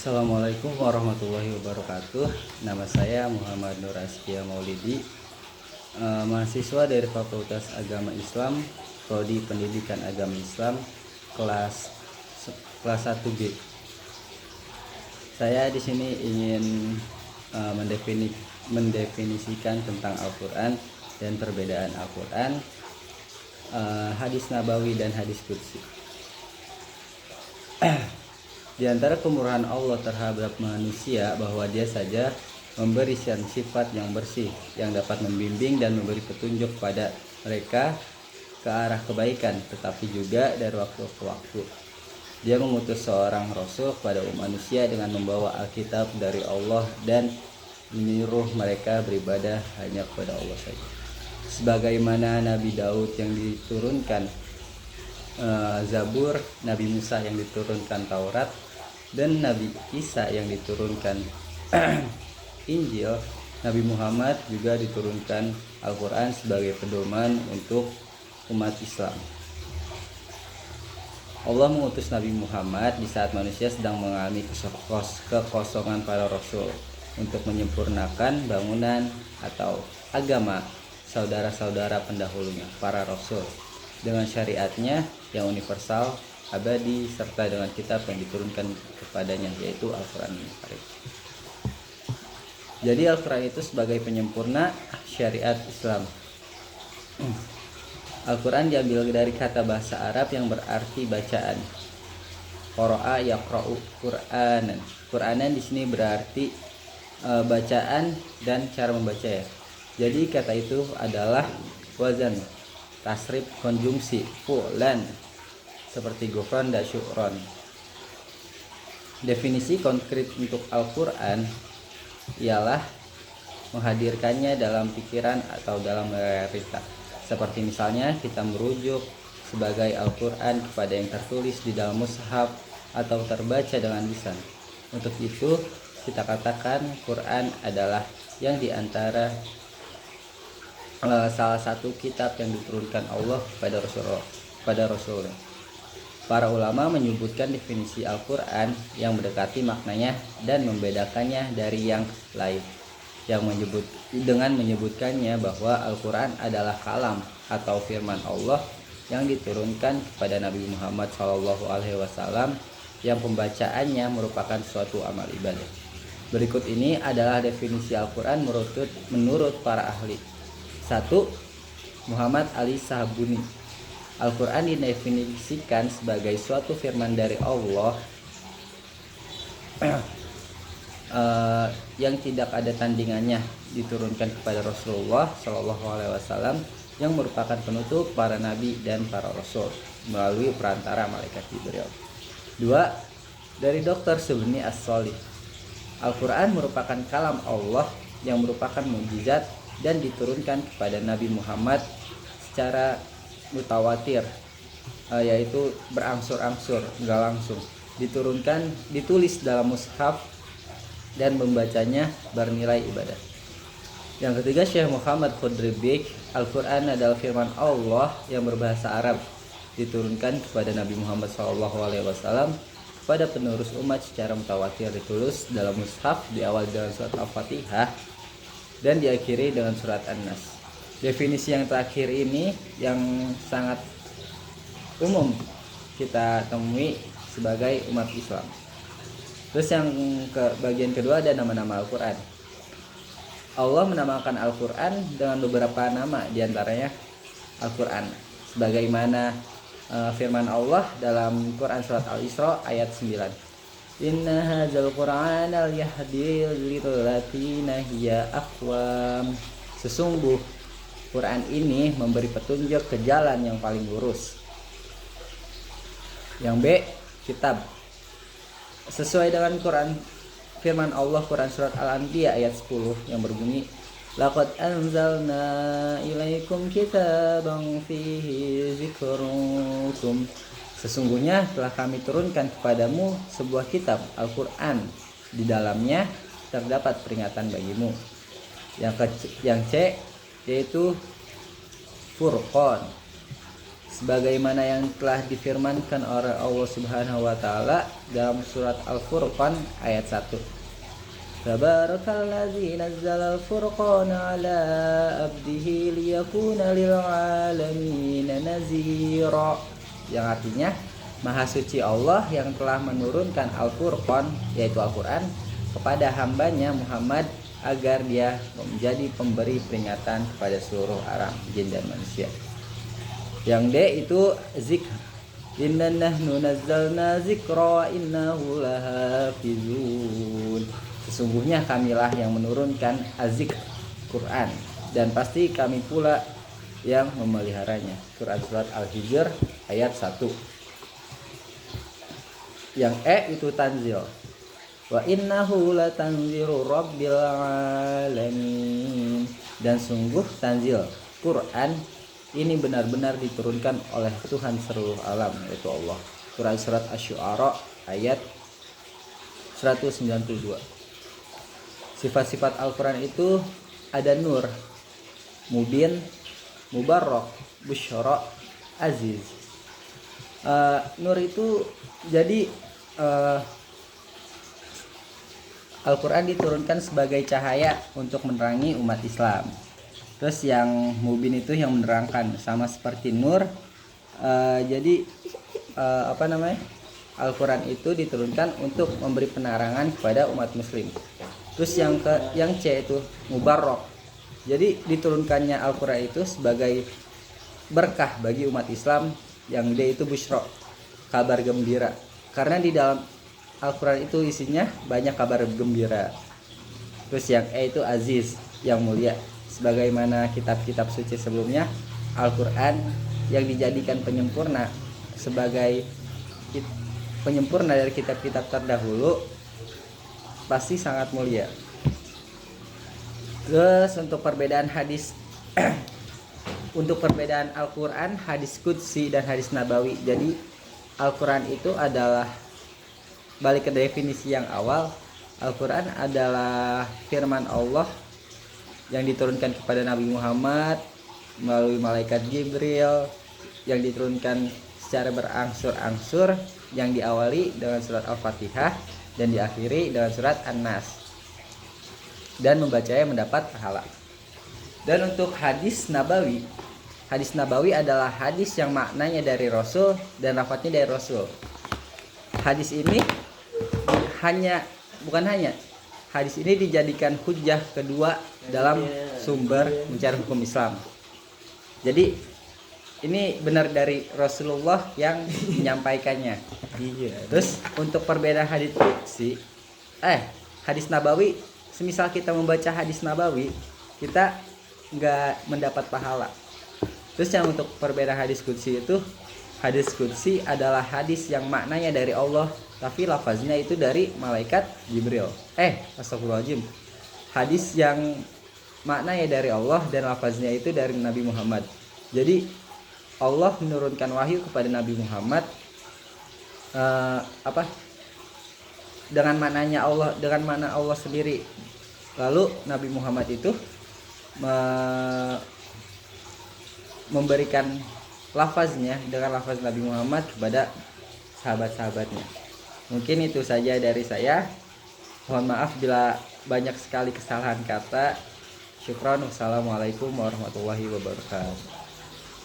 Assalamualaikum warahmatullahi wabarakatuh. Nama saya Muhammad Nur Askia Maulidi, mahasiswa dari Fakultas Agama Islam, Prodi Pendidikan Agama Islam, kelas 1B. Saya di sini ingin mendefinisikan tentang Al-Quran dan perbedaan Al-Quran, hadis nabawi dan hadis qudsi. Di antara kemurahan Allah terhadap manusia bahwa Dia saja memberi sifat yang bersih yang dapat membimbing dan memberi petunjuk pada mereka ke arah kebaikan, tetapi juga dari waktu ke waktu Dia mengutus seorang rasul kepada umat manusia dengan membawa Alkitab dari Allah dan menyuruh mereka beribadah hanya kepada Allah saja. Sebagaimana Nabi Daud yang diturunkan Zabur, Nabi Musa yang diturunkan Taurat, dan Nabi Isa yang diturunkan Injil, Nabi Muhammad juga diturunkan Al-Quran sebagai pedoman untuk umat Islam. Allah mengutus Nabi Muhammad di saat manusia sedang mengalami kekosongan para rasul untuk menyempurnakan bangunan atau agama saudara-saudara pendahulunya, para rasul, dengan syariatnya yang universal, abadi, serta dengan kitab yang diturunkan kepadanya, yaitu Al-Quran. Jadi Al-Quran itu sebagai penyempurna syariat Islam. Al-Quran diambil dari kata bahasa Arab yang berarti bacaan. Qara'a yaqra'u Qur'anan. Qur'anan di sini berarti bacaan dan cara membaca ya. Jadi kata itu adalah wazan, tasrif, konjungsi, fu'lan, seperti gufran dan syukron. Definisi konkret untuk Al-Quran ialah menghadirkannya dalam pikiran atau dalam realita. Seperti misalnya kita merujuk sebagai Al-Quran kepada yang tertulis di dalam mushaf atau terbaca dengan lisan. Untuk itu kita katakan Quran adalah yang diantara salah satu kitab yang diturunkan Allah pada Rasulullah. Para ulama menyebutkan definisi Al-Quran yang mendekati maknanya dan membedakannya dari yang lain, dengan menyebutkannya bahwa Al-Quran adalah kalam atau firman Allah yang diturunkan kepada Nabi Muhammad SAW, yang pembacaannya merupakan suatu amal ibadah. Berikut ini adalah definisi Al-Quran menurut para ahli. 1. Muhammad Ali Sahabuni. Al-Quran didefinisikan sebagai suatu firman dari Allah yang tidak ada tandingannya, diturunkan kepada Rasulullah SAW yang merupakan penutup para nabi dan para rasul melalui perantara malaikat Jibril. 2. Dari Dr. Subni As-Solih. Al-Quran merupakan kalam Allah yang merupakan mukjizat dan diturunkan kepada Nabi Muhammad secara mutawatir, yaitu berangsur-angsur, enggak langsung, ditulis dalam mushaf dan membacanya bernilai ibadah. Yang ketiga, Syekh Muhammad Khudribik. Al-Quran adalah firman Allah yang berbahasa Arab, diturunkan kepada Nabi Muhammad SAW pada penerus umat secara mutawatir, ditulis dalam mushaf, diawali dengan surat Al-Fatihah dan diakhiri dengan surat An-Nas. Definisi yang terakhir ini yang sangat umum kita temui sebagai umat Islam. Terus yang bagian kedua ada nama-nama Al-Quran. Allah menamakan Al-Quran dengan beberapa nama, diantaranya Al-Quran, sebagaimana firman Allah dalam Quran surat Al-Isra ayat 9. Inna hadzal Qur'ana yahdi lillati hiya aqwam. Sesungguh Quran ini memberi petunjuk ke jalan yang paling lurus. Yang B, kitab. Sesuai dengan Quran, firman Allah Quran surat Al-Anbiya ayat 10 yang berbunyi, laqad anzalna ilaikum kitaban fihi dzikrukum. Sesungguhnya telah kami turunkan kepadamu sebuah kitab Al-Quran, di dalamnya terdapat peringatan bagimu. Yang C yaitu Furqan. sebagaimana yang telah difirmankan oleh Allah Subhanahu wa taala dalam surat Al-Furqan ayat 1. Tabarakalladzi nazzala al-furqana 'ala 'abdihi liyakuna lil 'alamin nazira. Yang artinya Maha suci Allah yang telah menurunkan Al-Furqan yaitu Al-Qur'an kepada hambanya Muhammad agar dia menjadi pemberi peringatan kepada seluruh alam jin dan manusia. Yang D itu zikr. Inna nahnu nazzalna zikra wa innahu lahafizun. Sesungguhnya kamilah yang menurunkan az-zikr Quran dan pasti kami pula yang memeliharanya. Quran surat Al-Hijr ayat 1. Yang E itu tanzil. Wa innahu latanziru rabbil alamin. Dan sungguh tanzil Quran ini benar-benar diturunkan oleh Tuhan seluruh alam yaitu Allah. Quran surat Asy-Syu'ara ayat 192. Sifat-sifat Al-Quran itu ada nur, mubin, mubarrak, busyara, aziz. Nur itu jadi Al-Quran diturunkan sebagai cahaya untuk menerangi umat Islam. Terus yang mubin itu yang menerangkan, sama seperti nur. Al-Quran itu diturunkan untuk memberi penerangan kepada umat muslim. Terus yang C itu mubarrak. Jadi diturunkannya Al-Quran itu sebagai berkah bagi umat Islam. Yang D itu busyra, kabar gembira. Karena di dalam Al-Quran itu isinya banyak kabar gembira. Terus yang E itu aziz, yang mulia. Sebagaimana kitab-kitab suci sebelumnya, Al-Quran yang dijadikan penyempurna sebagai penyempurna dari kitab-kitab terdahulu pasti sangat mulia. Terus untuk perbedaan hadis untuk perbedaan Al-Quran, hadis qudsi dan hadis nabawi. Jadi Al-Quran itu adalah, balik ke definisi yang awal, Al-Quran adalah firman Allah yang diturunkan kepada Nabi Muhammad melalui malaikat Jibril, yang diturunkan secara berangsur-angsur, yang diawali dengan surat Al-Fatihah dan diakhiri dengan surat An-Nas, dan membacanya mendapat pahala. Dan untuk hadis nabawi adalah hadis yang maknanya dari Rasul dan lafadznya dari Rasul. Hadis ini hadis ini dijadikan hujjah kedua dalam sumber mencari hukum Islam. Jadi ini benar dari Rasulullah yang menyampaikannya. Terus untuk perbedaan hadis nabawi, semisal kita membaca hadis nabawi, kita nggak mendapat pahala. Terus yang untuk perbedaan hadis qudsi itu, hadis qudsi adalah hadis yang maknanya dari Allah tapi lafaznya itu dari malaikat Jibril. Astagfirullahaladzim. Hadis yang maknanya dari Allah dan lafaznya itu dari Nabi Muhammad. Jadi Allah menurunkan wahyu kepada Nabi Muhammad dengan maknanya Allah, dengan makna Allah sendiri. Lalu Nabi Muhammad itu memberikan lafaznya dengan lafaz Nabi Muhammad kepada sahabat-sahabatnya. Mungkin itu saja dari saya. Mohon maaf bila banyak sekali kesalahan kata. Syukran. Wassalamualaikum warahmatullahi wabarakatuh.